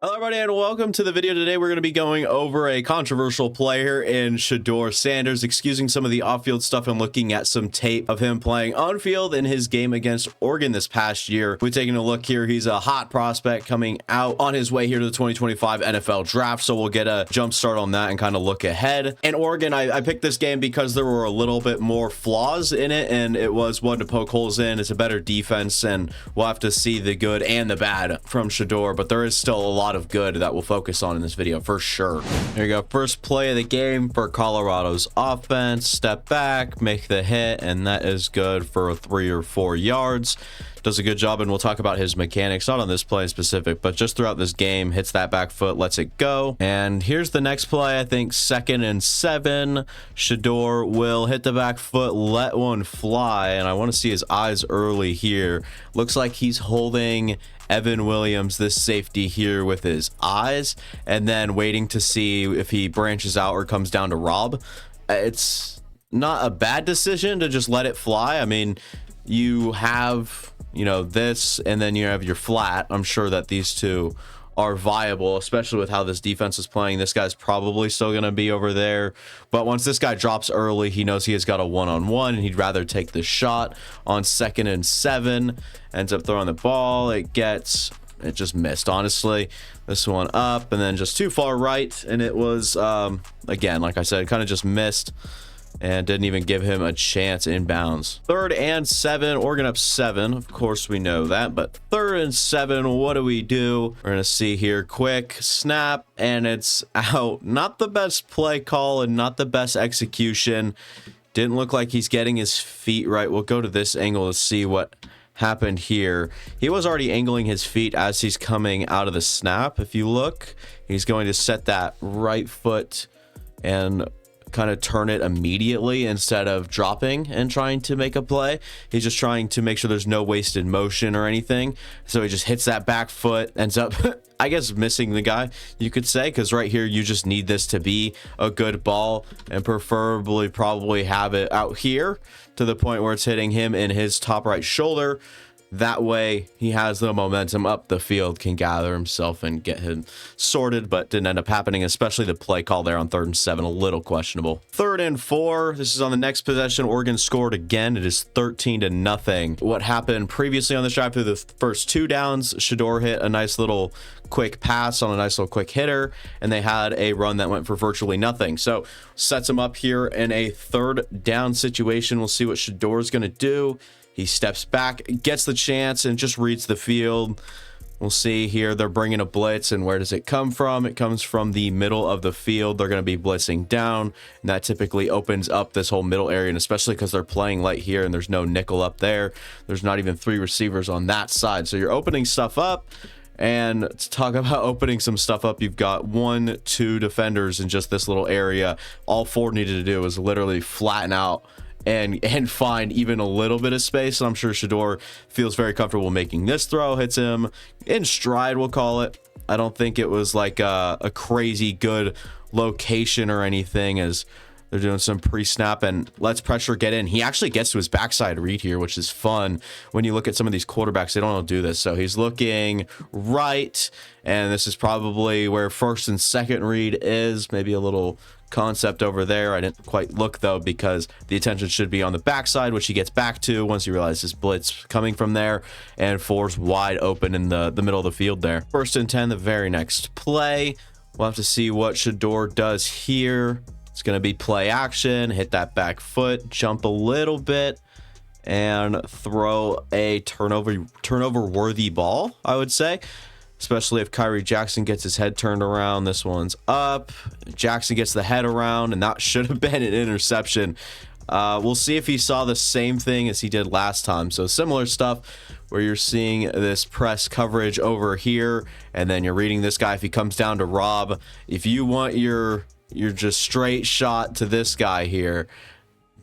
Hello everybody and welcome to the video. Today we're going to be going over a controversial player in Shedeur Sanders, excusing some of the off-field stuff and looking at some tape of him playing on-field in his game against Oregon this past year. We're taking a look here. He's a hot prospect coming out on his way here to the 2025 NFL draft, so we'll get a jump start on that and kind of look ahead. And Oregon, I picked this game because there were a little bit more flaws in it, and it was one to poke holes in. It's a better defense, and we'll have to see the good and the bad from Shedeur, but there is still a lot of good that we'll focus on in this video for sure. There you go. First play of the game for Colorado's offense. Step back, make the hit, and that is good for 3 or 4 yards. Does a good job, and we'll talk about his mechanics, not on this play in specific, but just throughout this game. Hits that back foot, lets it go. And here's the next play. I think 2nd and 7. Shedeur will hit the back foot, let one fly, and I want to see his eyes early here. Looks like he's holding Evan Williams, this safety here, with his eyes, and then waiting to see if he branches out or comes down to Rob. It's not a bad decision to just let it fly. I mean, you have, this, and then you have your flat. I'm sure that these two are viable, especially with how this defense is playing. This guy's probably still going to be over there, but once this guy drops early, he knows he has got a one-on-one, and he'd rather take the shot on 2nd and 7. Ends up throwing the ball. It just missed, honestly. This one up, and then just too far right, and it was again, like I said, kind of just missed and didn't even give him a chance inbounds. 3rd and 7, Oregon up 7. Of course, we know that, but 3rd and 7, what do we do? We're gonna see here, quick snap, and it's out. Not the best play call and not the best execution. Didn't look like he's getting his feet right. We'll go to this angle to see what happened here. He was already angling his feet as he's coming out of the snap. If you look, he's going to set that right foot and kind of turn it immediately instead of dropping and trying to make a play. He's just trying to make sure there's no wasted motion or anything. So he just hits that back foot, ends up I guess missing the guy, you could say, because right here you just need this to be a good ball, and preferably probably have it out here to the point where it's hitting him in his top right shoulder. That way he has the momentum up the field, can gather himself and get him sorted, but didn't end up happening, especially the play call there on 3rd and 7, a little questionable. 3rd and 4, this is on the next possession. Oregon scored again. It is 13-0. What happened previously on this drive through the first 2 downs, Shedeur hit a nice little quick pass on a nice little quick hitter, and they had a run that went for virtually nothing. So sets him up here in a 3rd down situation. We'll see what Shedeur is going to do. He steps back, gets the chance, and just reads the field. We'll see here, they're bringing a blitz, and where does it come from? It comes from the middle of the field. They're going to be blitzing down, and that typically opens up this whole middle area, and especially because they're playing light here and there's no nickel up there. There's not even 3 receivers on that side. So you're opening stuff up. And to talk about opening some stuff up, you've got 1, 2 defenders in just this little area. All Ford needed to do was literally flatten out and find even a little bit of space. And I'm sure Shedeur feels very comfortable making this throw. Hits him in stride, we'll call it. I don't think it was like a crazy good location or anything, as they're doing some pre-snap and lets pressure get in. He actually gets to his backside read here, which is fun. When you look at some of these quarterbacks, they don't do this. So he's looking right, and this is probably where 1st and 2nd read is. Maybe a little concept over there. I didn't quite look, though, because the attention should be on the backside, which he gets back to once he realizes blitz coming from there, and 4's wide open in the middle of the field there. 1st and 10, the very next play. We'll have to see what Shedeur does here. It's going to be play action, hit that back foot, jump a little bit, and throw a turnover worthy ball, I would say, especially if Kyrie Jackson gets his head turned around. This one's up. Jackson gets the head around, and that should have been an interception. We'll see if he saw the same thing as he did last time. So similar stuff where you're seeing this press coverage over here, and then you're reading this guy if he comes down to Rob. If you want your just straight shot to this guy here,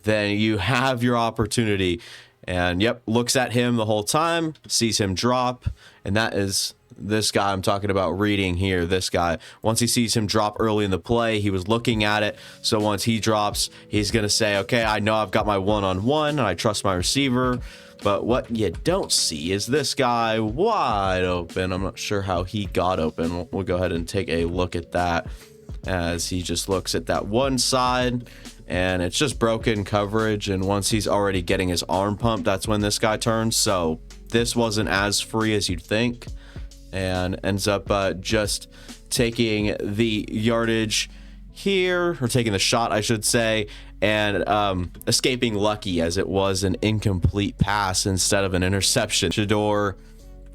then you have your opportunity. And yep, looks at him the whole time, sees him drop, and that is This guy I'm talking about reading here, this guy, once he sees him drop early in the play, he was looking at it. So once he drops, he's going to say, okay, I know I've got my one-on-one and I trust my receiver. But what you don't see is this guy wide open. I'm not sure how he got open. We'll go ahead and take a look at that as he just looks at that one side and it's just broken coverage. And once he's already getting his arm pumped, that's when this guy turns. So this wasn't as free as you'd think, and ends up just taking the yardage here, or taking the shot, I should say, and escaping lucky as it was an incomplete pass instead of an interception. Shedeur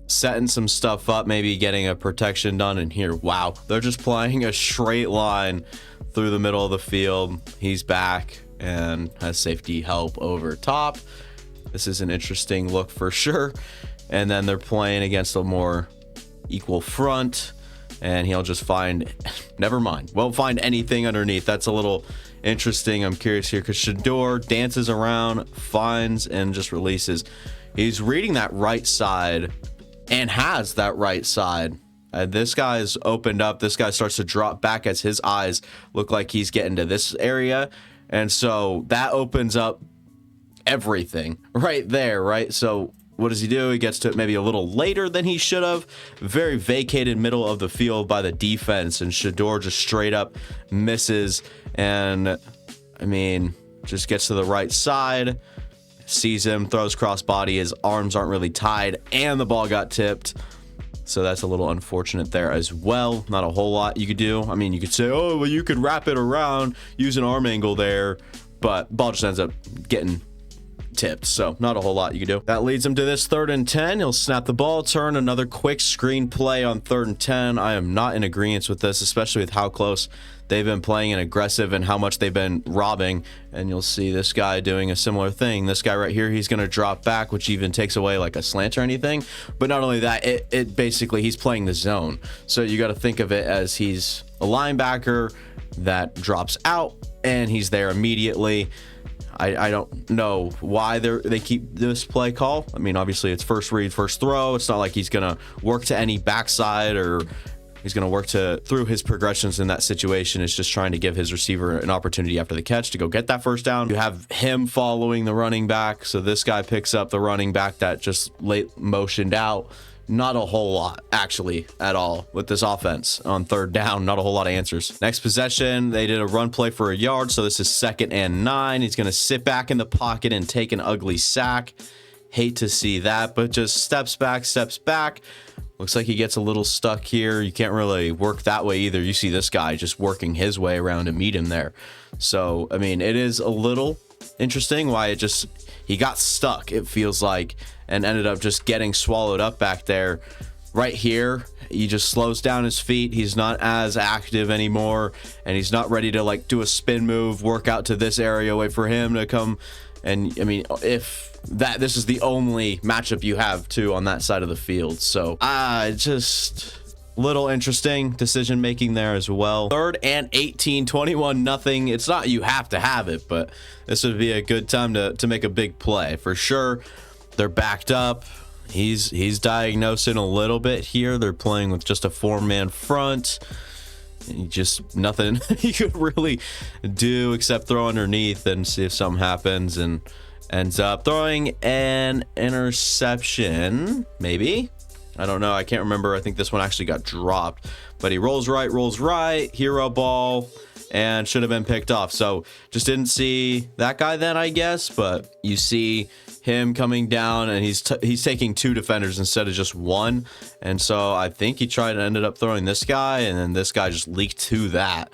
setting some stuff up, maybe getting a protection done, and here, wow, they're just playing a straight line through the middle of the field. He's back and has safety help over top. This is an interesting look for sure. And then they're playing against a more equal front, and he'll just find, never mind, won't find anything underneath. That's a little interesting. I'm curious here because Shedeur dances around, finds, and just releases. He's reading that right side and has that right side. This guy's opened up. This guy starts to drop back as his eyes look like he's getting to this area, and so that opens up everything right there, right? So what does he do? He gets to it maybe a little later than he should have. Very vacated middle of the field by the defense, and Shedeur just straight up misses. And I mean, just gets to the right side, sees him, throws crossbody. His arms aren't really tied, and the ball got tipped. So that's a little unfortunate there as well. Not a whole lot you could do. I mean, you could say, oh, well, you could wrap it around, use an arm angle there, but ball just ends up getting tipped, so not a whole lot you can do. That leads him to this 3rd and 10. He'll snap the ball, turn, another quick screen play on 3rd and 10. I am not in agreement with this, especially with how close they've been playing and aggressive and how much they've been robbing. And you'll see this guy doing a similar thing. This guy right here, he's going to drop back, which even takes away like a slant or anything. But not only that, it basically, he's playing the zone. So you got to think of it as he's a linebacker that drops out and he's there immediately. I don't know why they keep this play call. I mean, obviously it's first read, first throw. It's not like he's going to work to any backside or he's going to work through his progressions in that situation. It's just trying to give his receiver an opportunity after the catch to go get that first down. You have him following the running back. So this guy picks up the running back that just late motioned out. Not a whole lot, actually, at all with this offense on 3rd down. Not a whole lot of answers. Next possession, they did a run play for a yard, so this is 2nd and 9. He's going to sit back in the pocket and take an ugly sack. Hate to see that, but just steps back. Looks like he gets a little stuck here. You can't really work that way either. You see this guy just working his way around to meet him there. So, I mean, it is a little interesting why he got stuck, it feels like, and ended up just getting swallowed up back there. Right here, he just slows down his feet. He's not as active anymore, and he's not ready to like do a spin move, work out to this area, wait for him to come. And I mean, if this is the only matchup you have too on that side of the field. So just little interesting decision making there as well. 3rd and 18, 21-0. It's not you have to have it, but this would be a good time to make a big play for sure. They're backed up. He's diagnosing a little bit here. They're playing with just a 4-man front. Just nothing you could really do except throw underneath and see if something happens, and ends up throwing an interception, maybe. I don't know. I can't remember. I think this one actually got dropped, but he rolls right, hero ball, and should have been picked off. So just didn't see that guy then, I guess, but you see him coming down, and he's taking 2 defenders instead of just 1. And so I think he ended up throwing this guy, and then this guy just leaked to that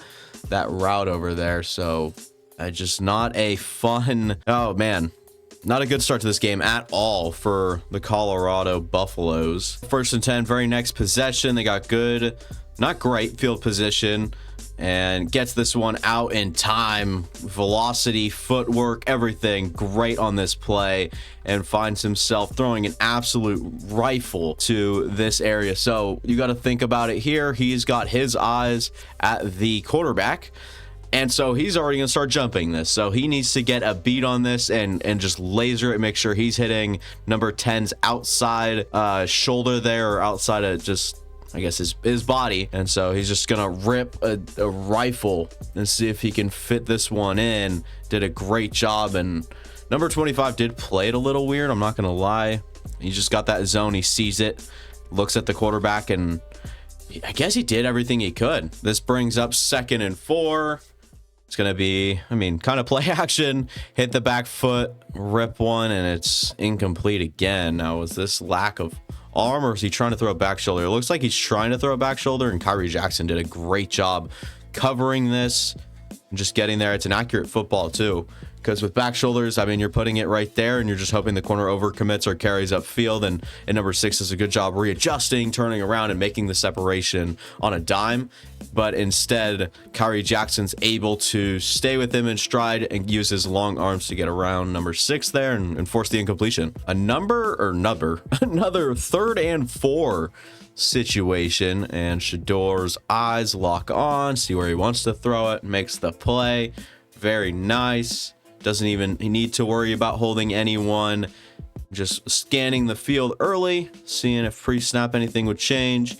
route over there. So just not a fun, oh man, not a good start to this game at all for the Colorado Buffaloes. 1st and 10, very next possession. They got good, not great field position, and gets this one out in time. Velocity, footwork, everything great on this play, and finds himself throwing an absolute rifle to this area. So you got to think about it here. He's got his eyes at the quarterback, And so he's already going to start jumping this. So he needs to get a beat on this and just laser it, make sure he's hitting number 10's outside shoulder there, or outside of just, I guess, his body. And so he's just gonna rip a rifle and see if he can fit this one in. Did a great job. And number 25 did play it a little weird, I'm not gonna lie. He just got that zone, he sees it, looks at the quarterback, and I guess he did everything he could. This brings up 2nd and 4. It's gonna be, I mean, kind of play action, hit the back foot, rip one, and it's incomplete again. Now, was this lack of arm, or is he trying to throw a back shoulder? It looks like he's trying to throw a back shoulder, and Kyrie Jackson did a great job covering this and just getting there. It's an accurate football too, because with back shoulders, I mean, you're putting it right there and you're just hoping the corner over commits or carries upfield. And number 6 does a good job readjusting, turning around, and making the separation on a dime. But instead, Kyrie Jackson's able to stay with him in stride and use his long arms to get around number 6 there and force the incompletion. Another 3rd and 4 situation, and Shedeur's eyes lock on, see where he wants to throw it, makes the play. Very nice. Doesn't even need to worry about holding anyone. Just scanning the field early, seeing if pre-snap anything would change.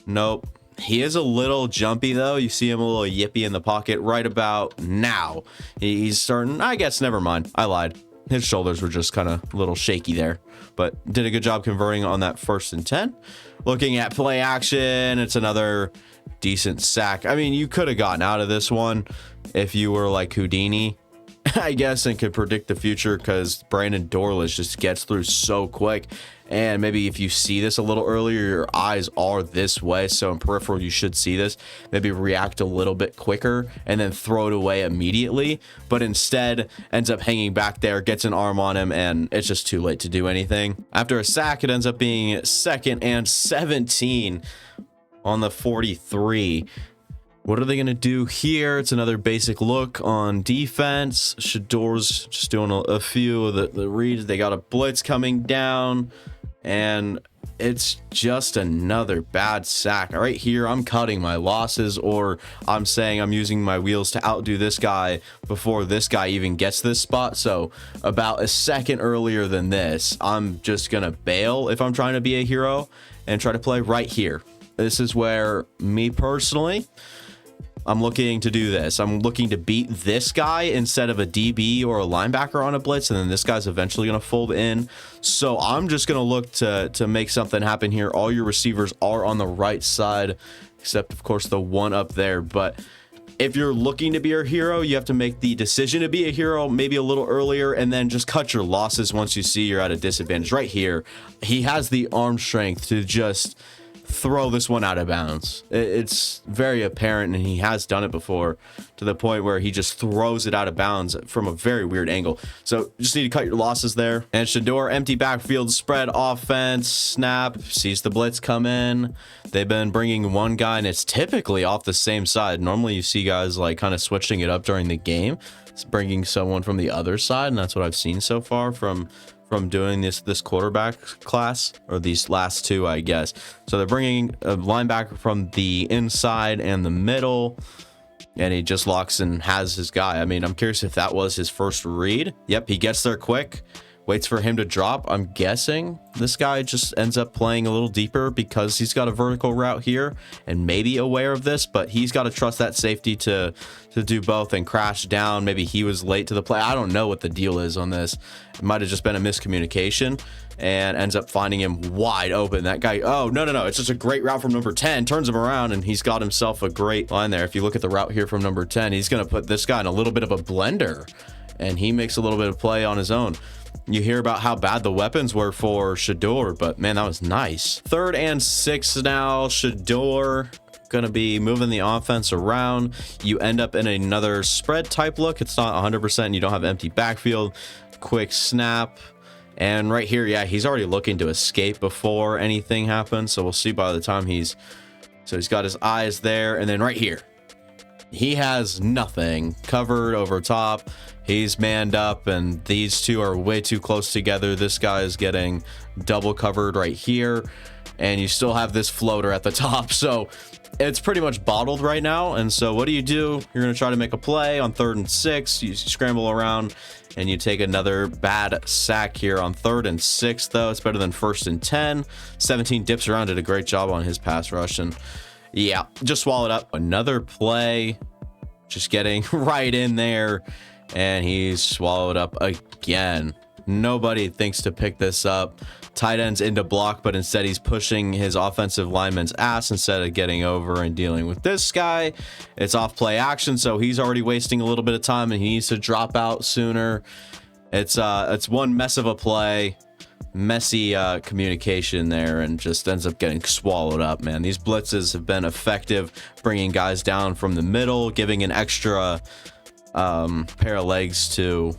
Nope. He is a little jumpy though. You see him a little yippy in the pocket right about now. He's starting, I guess, never mind. I lied. His shoulders were just kind of a little shaky there, but did a good job converting on that 1st and 10. Looking at play action, it's another decent sack. I mean, you could have gotten out of this one if you were like Houdini, I guess, and could predict the future, because Brandon Dorless just gets through so quick. And maybe if you see this a little earlier, your eyes are this way, so in peripheral you should see this, maybe react a little bit quicker and then throw it away immediately. But instead ends up hanging back there, gets an arm on him, and it's just too late to do anything. After a sack, it ends up being 2nd and 17 on the 43. What are they going to do here? It's another basic look on defense. Shedeur's just doing a few of the reads. They got a blitz coming down, and it's just another bad sack. Right here, I'm cutting my losses, or I'm saying I'm using my wheels to outdo this guy before this guy even gets this spot. So about a second earlier than this, I'm just going to bail if I'm trying to be a hero and try to play right here. This is where, me personally, I'm looking to do this. I'm looking to beat this guy instead of a DB or a linebacker on a blitz, and then this guy's eventually going to fold in. So I'm just going to look to make something happen here. All your receivers are on the right side, except, of course, the one up there. But if you're looking to be a hero, you have to make the decision to be a hero maybe a little earlier, and then just cut your losses once you see you're at a disadvantage. Right here, he has the arm strength to just throw this one out of bounds. It's very apparent, and he has done it before, to the point where he just throws it out of bounds from a very weird angle. So just need to cut your losses there. And Shedeur, empty backfield spread offense, snap, sees the blitz come in. They've been bringing one guy, and it's typically off the same side. Normally you see guys like kind of switching it up during the game. It's bringing someone from the other side, and that's what I've seen so far from doing this quarterback class, or these last two, I guess. So they're bringing a linebacker from the inside and the middle, and he just locks and has his guy. I mean, I'm curious if that was his first read. Yep, he gets there quick, waits for him to drop. I'm guessing this guy just ends up playing a little deeper because he's got a vertical route here and maybe aware of this, but he's got to trust that safety to do both and crash down. Maybe he was late to the play. I don't know what the deal is on this. It might have just been a miscommunication, and ends up finding him wide open. That guy, oh, no. It's just a great route from number 10, turns him around, and he's got himself a great line there. If you look at the route here from number 10, he's going to put this guy in a little bit of a blender, and he makes a little bit of play on his own. You hear about how bad the weapons were for Shedeur, but man, that was nice. 3rd and 6 now. Shedeur going to be moving the offense around. You end up in another spread type look. It's not 100%. You don't have empty backfield. Quick snap. And right here, yeah, he's already looking to escape before anything happens. So we'll see by the time he's got his eyes there. And then right here, he has nothing covered over top. He's manned up, and these two are way too close together. This guy is getting double covered right here. and you still have this floater at the top. So it's pretty much bottled right now. And so what do? You're going to try to make a play on 3rd and 6. You scramble around and you take another bad sack here on 3rd and 6, though. It's better than 1st and 10. 17 dips around, did a great job on his pass rush. And yeah, just swallowed up. Another play, just getting right in there, and he's swallowed up again. Nobody thinks to pick this up. Tight ends into block, but instead he's pushing his offensive lineman's ass instead of getting over and dealing with this guy. It's off play action, so he's already wasting a little bit of time and he needs to drop out sooner. It's one mess of a play, messy communication there, and just ends up getting swallowed up, man. These blitzes have been effective, bringing guys down from the middle, giving an extra pair of legs to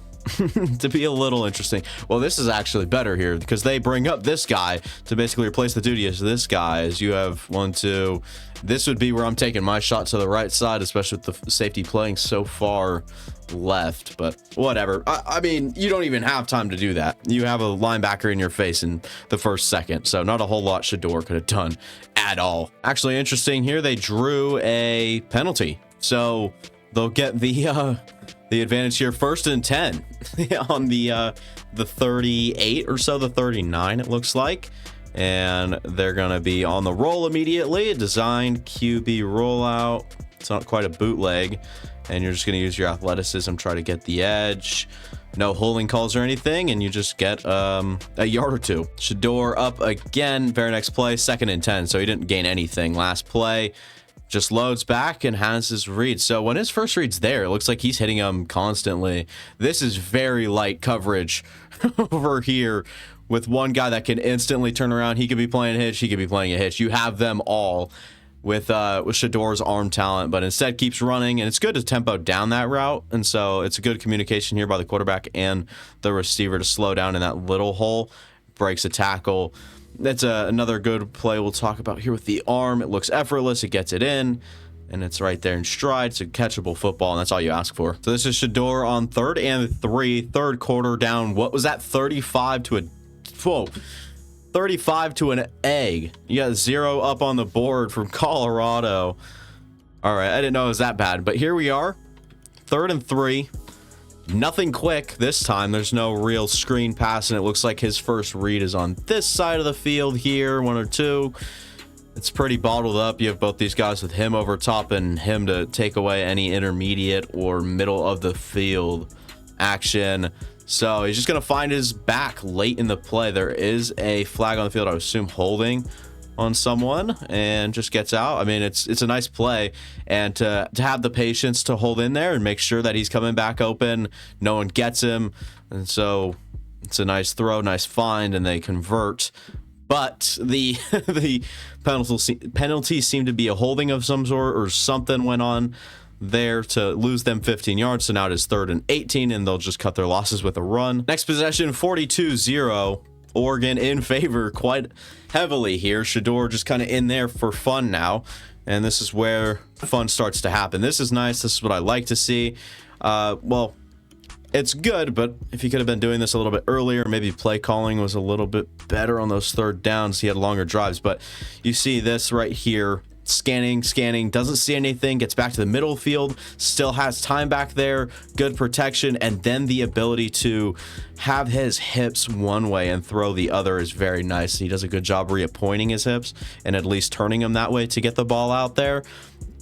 to be a little interesting. Well, this is actually better here because they bring up this guy to basically replace the duty as this guy. As you have 1, 2. This would be where I'm taking my shot to the right side, especially with the safety playing so far left. But whatever. I mean, you don't even have time to do that. You have a linebacker in your face in the first second, so not a whole lot Shedeur could have done at all. Actually, interesting here, they drew a penalty, so they'll get the advantage here. 1st and 10 on the 38 or so, the 39 it looks like, and they're gonna be on the roll immediately. A designed QB rollout. It's not quite a bootleg, and you're just gonna use your athleticism, try to get the edge. No holding calls or anything, and you just get a yard or two. Shedeur up again. Very next play, 2nd and 10, so he didn't gain anything last play. Just loads back and has his read. So when his first read's there, it looks like he's hitting them constantly. This is very light coverage over here with one guy that can instantly turn around. He could be playing a hitch, he could be playing a hitch. You have them all with Shedeur's arm talent, but instead keeps running, and it's good to tempo down that route. And so it's a good communication here by the quarterback and the receiver to slow down in that little hole, breaks a tackle. That's another good play we'll talk about here with the arm. It looks effortless, it gets it in, and it's right there in stride. It's a catchable football, and that's all you ask for. So this is Shedeur on 3rd and 3, 3rd quarter down. What was that? 35 to an egg. You got 0 up on the board from Colorado. All right, I didn't know it was that bad, but here we are. 3rd and 3. Nothing quick this time. There's no real screen pass, and it looks like his first read is on this side of the field here, 1 or 2. It's pretty bottled up. You have both these guys with him over top and him to take away any intermediate or middle of the field action. So he's just going to find his back late in the play. There is a flag on the field, I would assume holding on someone, and just gets out. I mean, it's a nice play, and to have the patience to hold in there and make sure that he's coming back open, no one gets him, and so it's a nice throw, nice find, and they convert. But the penalty seemed to be a holding of some sort, or something went on there to lose them 15 yards. So now it is 3rd and 18, and they'll just cut their losses with a run. Next possession, 42-0. Oregon in favor quite heavily here. Shedeur just kind of in there for fun now, and this is where fun starts to happen. This is nice. This is what I like to see. Well, it's good, but if he could have been doing this a little bit earlier, maybe play calling was a little bit better on those 3rd downs. He had longer drives, but you see this right here. Scanning, doesn't see anything, gets back to the middle field, still has time back there, good protection, and then the ability to have his hips one way and throw the other is very nice. He does a good job reappointing his hips and at least turning them that way to get the ball out there.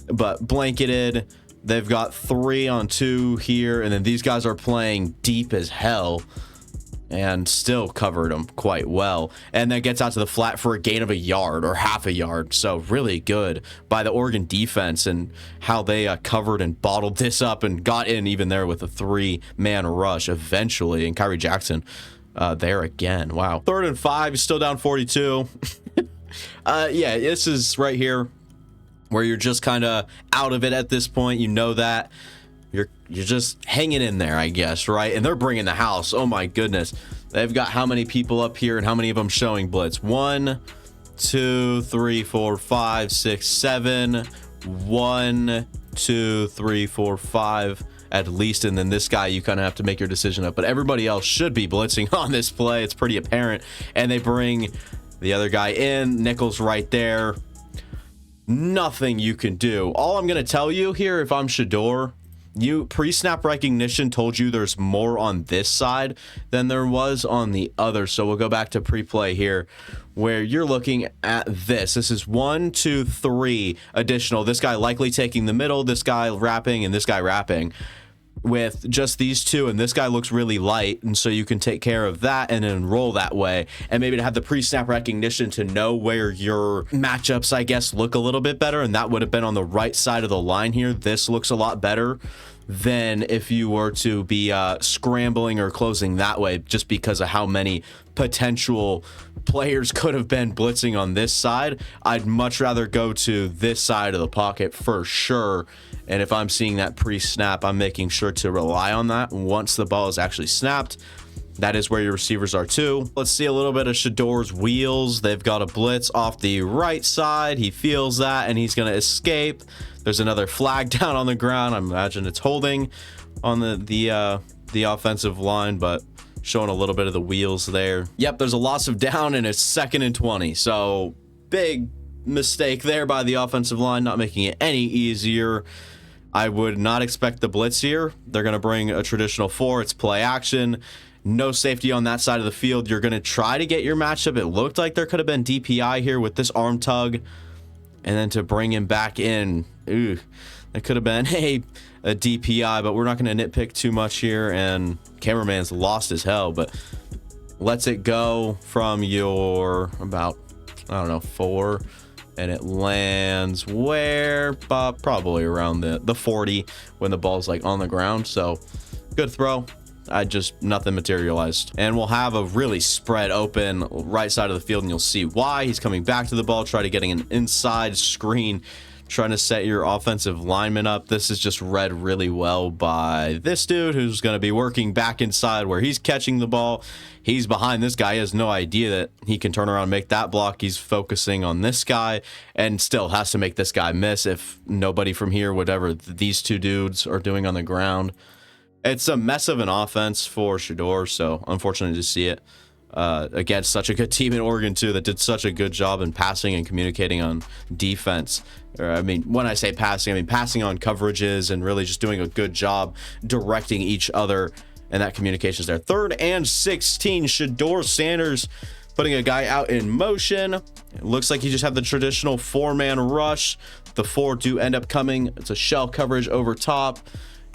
But blanketed, they've got 3 on 2 here, and then these guys are playing deep as hell and still covered him quite well, and then gets out to the flat for a gain of a yard or half a yard. So really good by the Oregon defense and how they covered and bottled this up and got in even there with a 3-man rush eventually, and Kyrie Jackson there again. Wow. 3rd and 5, still down 42. Yeah, this is right here where you're just kind of out of it at this point. You know that you're just hanging in there, I guess, right? And they're bringing the house. Oh my goodness. They've got how many people up here, and how many of them showing blitz? 1, 2, 3, 4, 5, 6, 7. 1, 2, 3, 4, 5 at least. And then this guy, you kind of have to make your decision up. But everybody else should be blitzing on this play. It's pretty apparent. And they bring The other guy in, Nichols right there. Nothing you can do. All I'm going to tell you here, if I'm Shedeur, pre-snap recognition told you there's more on this side than there was on the other. So we'll go back to pre-play here, where you're looking at this. This is 1, 2, 3 additional. This guy likely taking the middle, this guy wrapping, and this guy wrapping. With just these two, and this guy looks really light, and so you can take care of that and then roll that way, and maybe to have the pre-snap recognition to know where your matchups, I guess, look a little bit better, and that would have been on the right side of the line here. This looks a lot better than if you were to be scrambling or closing that way, just because of how many potential players could have been blitzing on this side. I'd much rather go to this side of the pocket for sure. And if I'm seeing that pre-snap, I'm making sure to rely on that once the ball is actually snapped. That is where your receivers are too. Let's see a little bit of Shedeur's wheels. They've got a blitz off the right side. He feels that and he's going to escape. There's another flag down on the ground. I imagine it's holding on the offensive line, but showing a little bit of the wheels there. Yep, there's a loss of down and it's 2nd and 20. So big mistake there by the offensive line, not making it any easier. I would not expect the blitz here. They're going to bring a traditional 4. It's play action. No safety on that side of the field. You're going to try to get your matchup. It looked like there could have been DPI here with this arm tug. And then to bring him back in, ooh, that could have been a DPI, but we're not going to nitpick too much here. And cameraman's lost as hell, but lets it go from your about, I don't know, 4. And it lands where? Probably around the 40 when the ball's like on the ground. So good throw. Nothing materialized. And we'll have a really spread open right side of the field, and you'll see why. He's coming back to the ball, try to getting an inside screen, trying to set your offensive lineman up. This is just read really well by this dude who's going to be working back inside where he's catching the ball. He's behind this guy. He has no idea that he can turn around and make that block. He's focusing on this guy and still has to make this guy miss if nobody from here, whatever these two dudes are doing on the ground. It's a mess of an offense for Shedeur, so unfortunate to see it against such a good team in Oregon too that did such a good job in passing and communicating on defense. I mean, when I say passing, I mean passing on coverages and really just doing a good job directing each other, and that communication is there. 3rd and 16, Shedeur Sanders putting a guy out in motion. It looks like he just had the traditional 4-man rush. The 4 do end up coming. It's a shell coverage over top,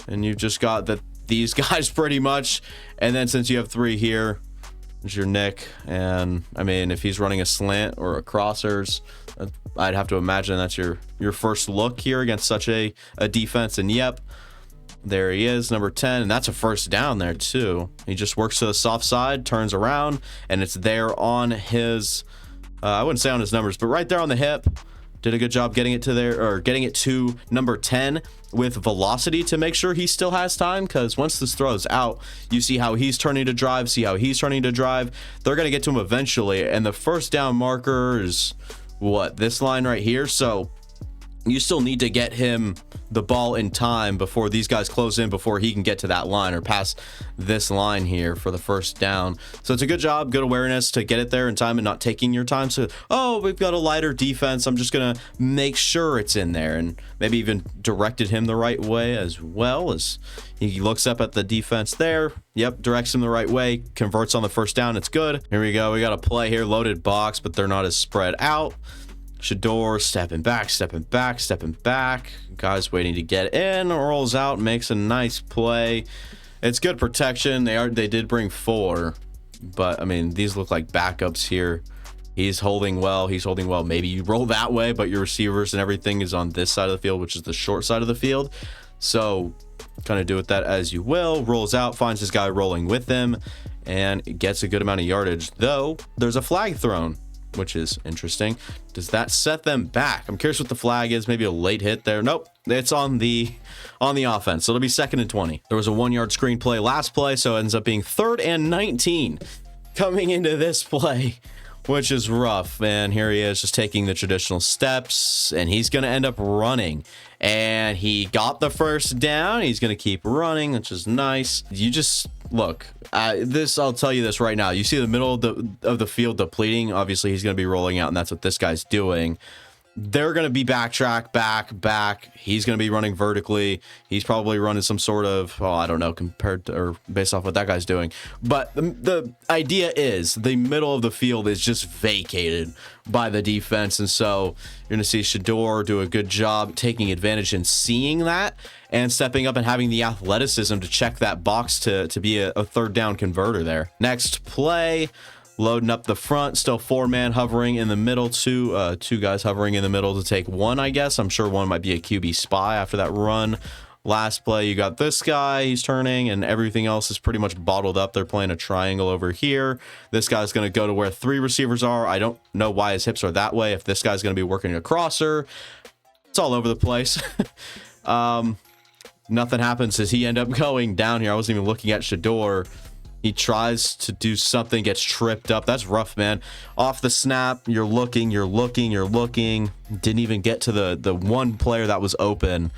and you've just got these guys pretty much. And then since you have 3 here, there's your Nick. And I mean, if he's running a slant or a crossers, I'd have to imagine that's your first look here against such a defense. And yep, there he is, number 10, and that's a first down there too. He just works to the soft side, turns around, and it's there on his I wouldn't say on his numbers, but right there on the hip. Did a good job getting it to there, or getting it to number 10 with velocity to make sure he still has time, because once this throw is out, you see how he's turning to drive, see how he's turning to drive. They're going to get to him eventually, and the first down marker is what, this line right here. So you still need to get him the ball in time before these guys close in, before he can get to that line or past this line here for the first down. So it's a good job, good awareness to get it there in time and not taking your time. So, oh, we've got a lighter defense, I'm just gonna make sure it's in there, and maybe even directed him the right way as well. As he looks up at the defense there. Yep, directs him the right way, converts on the first down. It's good. Here we go. We got a play here, loaded box, but they're not as spread out. Shedeur stepping back, stepping back, stepping back. Guys waiting to get in, rolls out, makes a nice play. It's good protection. They did bring 4, but I mean, these look like backups here. He's holding well. He's holding well. Maybe you roll that way, but your receivers and everything is on this side of the field, which is the short side of the field. So kind of do with that as you will. Rolls out, finds this guy rolling with him, and gets a good amount of yardage, though there's a flag thrown, which is interesting. Does that set them back? I'm curious what the flag is. Maybe a late hit there. Nope, it's on the offense. So it'll be 2nd and 20. There was a 1-yard screen play last play, so it ends up being 3rd and 19 coming into this play, which is rough. And here he is just taking the traditional steps, and he's going to end up running. And he got the first down. He's going to keep running, which is nice. You just look, this, I'll tell you this right now. You see the middle of the field depleting. Obviously, he's going to be rolling out, and that's what this guy's doing. They're going to be backtrack, back. He's going to be running vertically. He's probably running some sort of, oh, I don't know, compared to, or based off what that guy's doing. But the idea is the middle of the field is just vacated by the defense. And so you're going to see Shedeur do a good job taking advantage and seeing that and stepping up and having the athleticism to check that box to be a third down converter there. Next play. Loading up the front, still 4-man hovering in the middle, two guys hovering in the middle to take one, I guess. I'm sure one might be a QB spy after that run. Last play, you got this guy, he's turning, and everything else is pretty much bottled up. They're playing a triangle over here. This guy's going to go to where 3 receivers are. I don't know why his hips are that way. If this guy's going to be working a crosser, it's all over the place. Nothing happens as he end up going down here. I wasn't even looking at Shedeur. He tries to do something, gets tripped up. That's rough, man. Off the snap, you're looking. Didn't even get to the one player that was open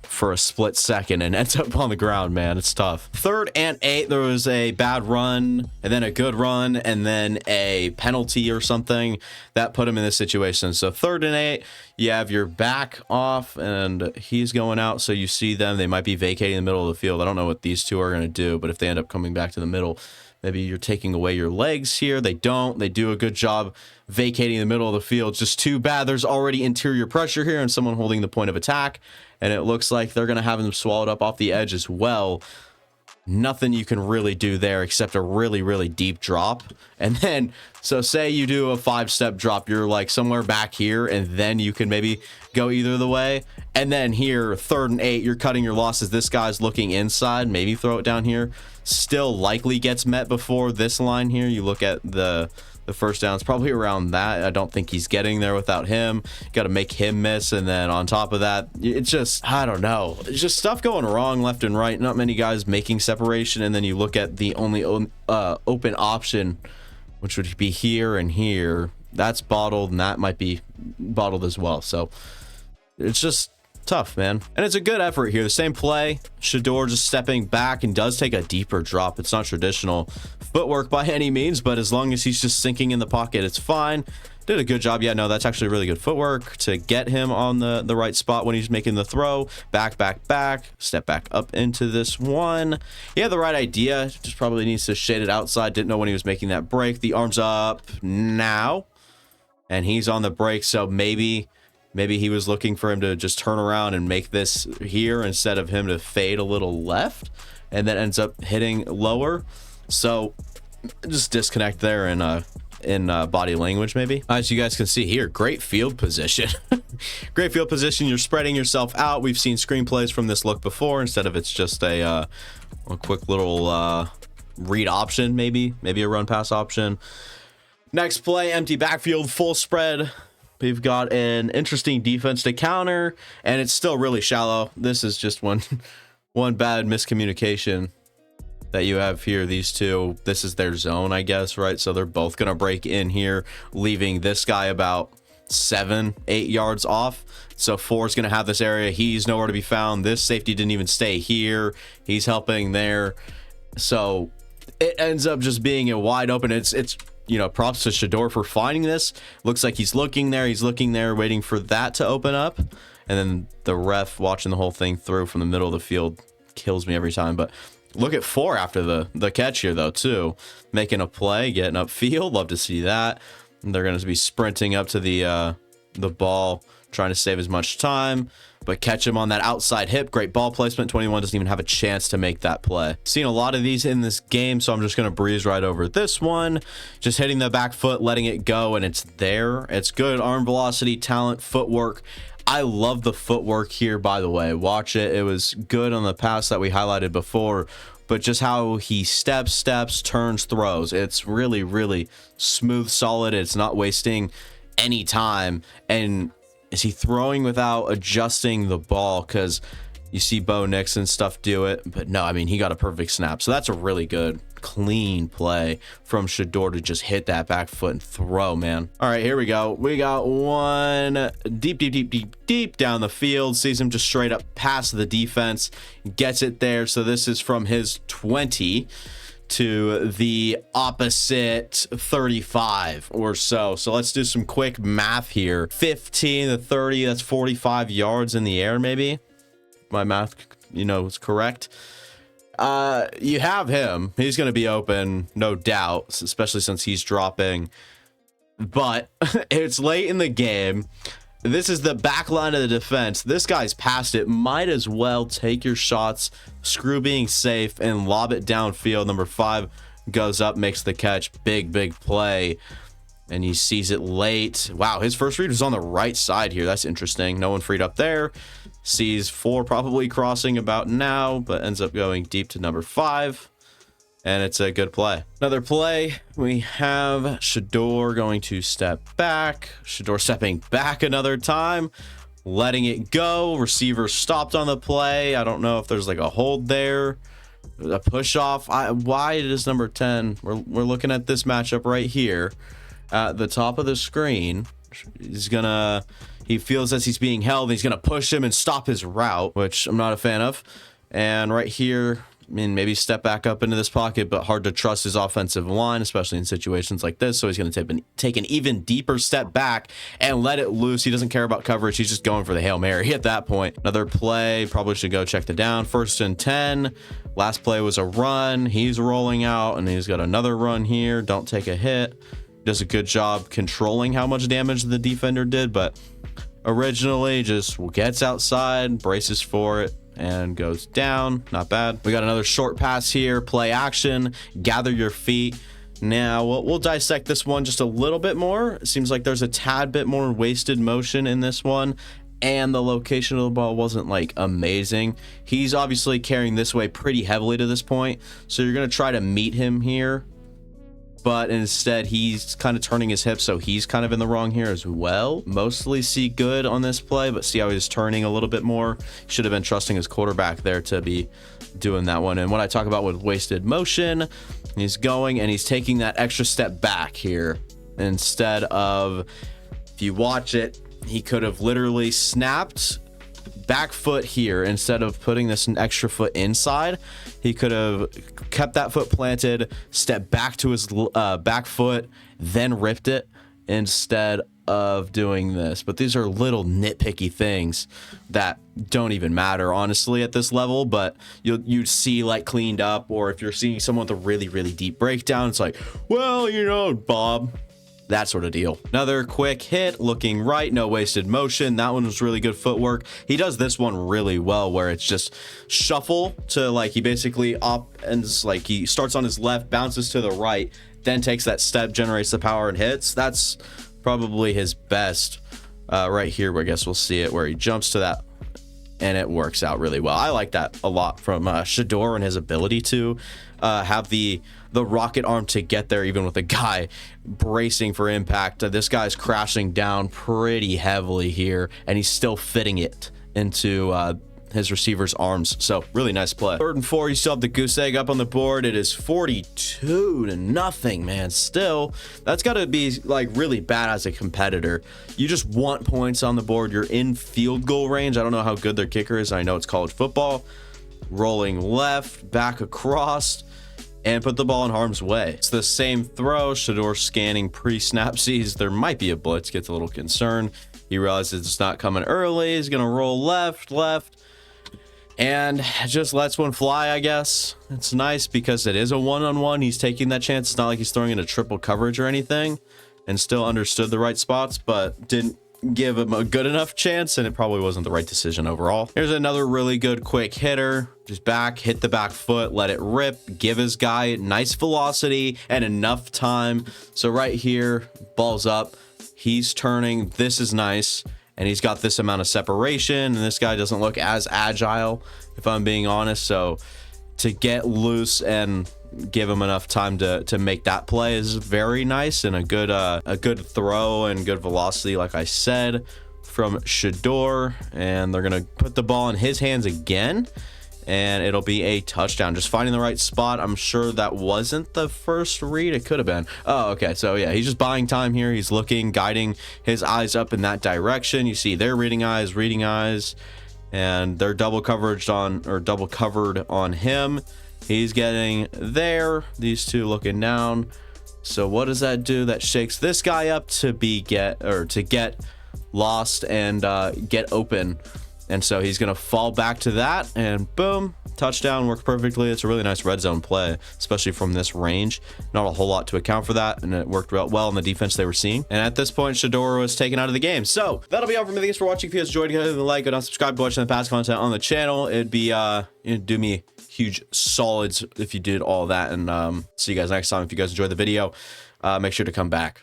for a split second and ends up on the ground, man. It's tough. 3rd and 8, there was a bad run and then a good run and then a penalty or something that put him in this situation. So 3rd and 8, you have your back off and he's going out. So you see them, they might be vacating the middle of the field. I don't know what these two are going to do, but if they end up coming back to the middle, maybe you're taking away your legs here. They don't. They do a good job vacating the middle of the field. Just too bad there's already interior pressure here and someone holding the point of attack. And it looks like they're going to have them swallowed up off the edge as well. Nothing you can really do there except a really, really deep drop. And then, so say you do a 5-step drop, you're like somewhere back here, and then you can maybe go either the way. And then here, 3rd and 8, you're cutting your losses. This guy's looking inside, maybe throw it down here. Still likely gets met before this line here. You look at the first down, it's probably around that. I don't think he's getting there without him. Got to make him miss. And then on top of that, it's just, I don't know. It's just stuff going wrong left and right. Not many guys making separation. And then you look at the only open option, which would be here and here. That's bottled, and that might be bottled as well. So it's just tough, man. And it's a good effort here. The same play, Shedeur just stepping back and does take a deeper drop. It's not traditional footwork by any means, but as long as he's just sinking in the pocket, it's fine. Did a good job. Yeah, no, that's actually really good footwork to get him on the right spot when he's making the throw. Back, step back up into this one. He had the right idea, just probably needs to shade it outside. Didn't know when he was making that break. The arms up now, and he's on the break, so maybe he was looking for him to just turn around and make this here instead of him to fade a little left, and then ends up hitting lower. So just disconnect there in body language, maybe. As you guys can see here, great field position. Great field position. You're spreading yourself out. We've seen screenplays from this look before. Instead of it's just a quick little read option, maybe a run pass option. Next play, empty backfield, full spread. We've got an interesting defense to counter, and it's still really shallow. This is just one bad miscommunication that you have here. These two, this is their zone, I guess, right? So they're both going to break in here, leaving this guy about 7-8 yards off. So 4 is going to have this area. He's nowhere to be found. This safety didn't even stay here. He's helping there. So it ends up just being a wide open. It's you know, props to Shedeur for finding this. Looks like he's looking there, waiting for that to open up. And then the ref watching the whole thing through from the middle of the field kills me every time. But look at 4 after the catch here, though, too. Making a play, getting upfield. Love to see that. And they're going to be sprinting up to the ball, trying to save as much time, but catch him on that outside hip. Great ball placement. 21 doesn't even have a chance to make that play. Seen a lot of these in this game, so I'm just going to breeze right over this one. Just hitting the back foot, letting it go, and it's there. It's good arm velocity, talent, footwork. I love the footwork here, by the way. Watch it. It was good on the pass that we highlighted before, but just how he steps, turns, throws. It's really, really smooth, solid. It's not wasting any time. And is he throwing without adjusting the ball? Because you see Bo Nix and stuff do it, but no, I mean, he got a perfect snap. So that's a really good clean play from Shedeur to just hit that back foot and throw, man. All right, here we go. We got one deep down the field. Sees him just straight up past the defense, gets it there. So this is from his 20 to the opposite 35 or so. So let's do some quick math here. 15 to 30, that's 45 yards in the air, maybe. My math, is correct. You have him. He's going to be open, no doubt, especially since he's dropping. But it's late in the game. This is the back line of the defense. This guy's past it. Might as well take your shots, screw being safe, and lob it downfield. Number 5 goes up, makes the catch. Big play. And he sees it late. Wow, his first read was on the right side here. That's interesting. No one freed up there. Sees 4 probably crossing about now, but ends up going deep to number 5. And it's a good play. Another play, we have Shedeur going to step back. Shedeur stepping back another time, letting it go. Receiver stopped on the play. I don't know if there's like a hold there, a push off. Why does number 10? We're looking at this matchup right here at the top of the screen. He feels as he's being held. He's gonna push him and stop his route, which I'm not a fan of. And right here, maybe step back up into this pocket, but hard to trust his offensive line, especially in situations like this. So he's going to take an even deeper step back and let it loose. He doesn't care about coverage. He's just going for the Hail Mary at that point. Another play, probably should go check the down. 1st and 10. Last play was a run. He's rolling out, and he's got another run here. Don't take a hit. Does a good job controlling how much damage the defender did, but originally just gets outside, braces for it, and goes down. Not bad. We got another short pass here. Play action. Gather your feet. Now we'll dissect this one just a little bit more. It seems like there's a tad bit more wasted motion in this one, and the location of the ball wasn't like amazing. He's obviously carrying this way pretty heavily to this point, so you're going to try to meet him here, but instead he's kind of turning his hips, so he's kind of in the wrong here as well. Mostly see good on this play, but see how he's turning a little bit more. Should have been trusting his quarterback there to be doing that one. And what I talk about with wasted motion, he's going and he's taking that extra step back here instead of, if you watch it, he could have literally snapped back foot here. Instead of putting this an extra foot inside, he could have kept that foot planted, stepped back to his back foot, then ripped it instead of doing this. But these are little nitpicky things that don't even matter honestly at this level, but you'd see like cleaned up, or if you're seeing someone with a really deep breakdown, it's like, well, Bob, that sort of deal. Another quick hit, looking right, no wasted motion. That one was really good footwork. He does this one really well, where it's just shuffle to, like, he basically ends, like, he starts on his left, bounces to the right, then takes that step, generates the power and hits. That's probably his best right here, where I guess we'll see it, where he jumps to that and it works out really well. I like that a lot from Shedeur, and his ability to have the rocket arm to get there, even with a guy bracing for impact. This guy's crashing down pretty heavily here, and he's still fitting it into his receiver's arms. So really nice play. 3rd and 4, you still have the goose egg up on the board. It is 42-0, man. Still, that's got to be like really bad as a competitor. You just want points on the board. You're in field goal range. I don't know how good their kicker is. I know it's college football. Rolling left, back across, and put the ball in harm's way. It's the same throw. Shedeur scanning pre-snap, sees there might be a blitz, gets a little concerned. He realizes it's not coming early. He's gonna roll left, and just lets one fly, I guess. It's nice because it is a one-on-one. He's taking that chance. It's not like he's throwing into triple coverage or anything, and still understood the right spots, but didn't give him a good enough chance, and it probably wasn't the right decision overall. Here's another really good quick hitter. Just back, hit the back foot, let it rip, give his guy nice velocity and enough time. So right here, ball's up, he's turning. This is nice, and he's got this amount of separation, and this guy doesn't look as agile, if I'm being honest. So to get loose and give him enough time to make that play is very nice, and a good throw and good velocity, like I said, from Shedeur. And they're gonna put the ball in his hands again, and it'll be a touchdown. Just finding the right spot. I'm sure that wasn't the first read. It could have been. Oh, okay. So yeah, he's just buying time here. He's looking, guiding his eyes up in that direction. You see they're reading eyes, and they're double covered on him. He's getting there. These two looking down. So what does that do? That shakes this guy up to get lost and get open. And so he's going to fall back to that, and boom, touchdown. Worked perfectly. It's a really nice red zone play, especially from this range. Not a whole lot to account for that, and it worked well in the defense they were seeing. And at this point, Shedeur was taken out of the game. So that'll be all for me. Thanks for watching. If you guys enjoyed, go ahead and like, go down, subscribe to watch the past content on the channel. It'd be it'd do me huge solids if you did all that. And see you guys next time. If you guys enjoyed the video, make sure to come back.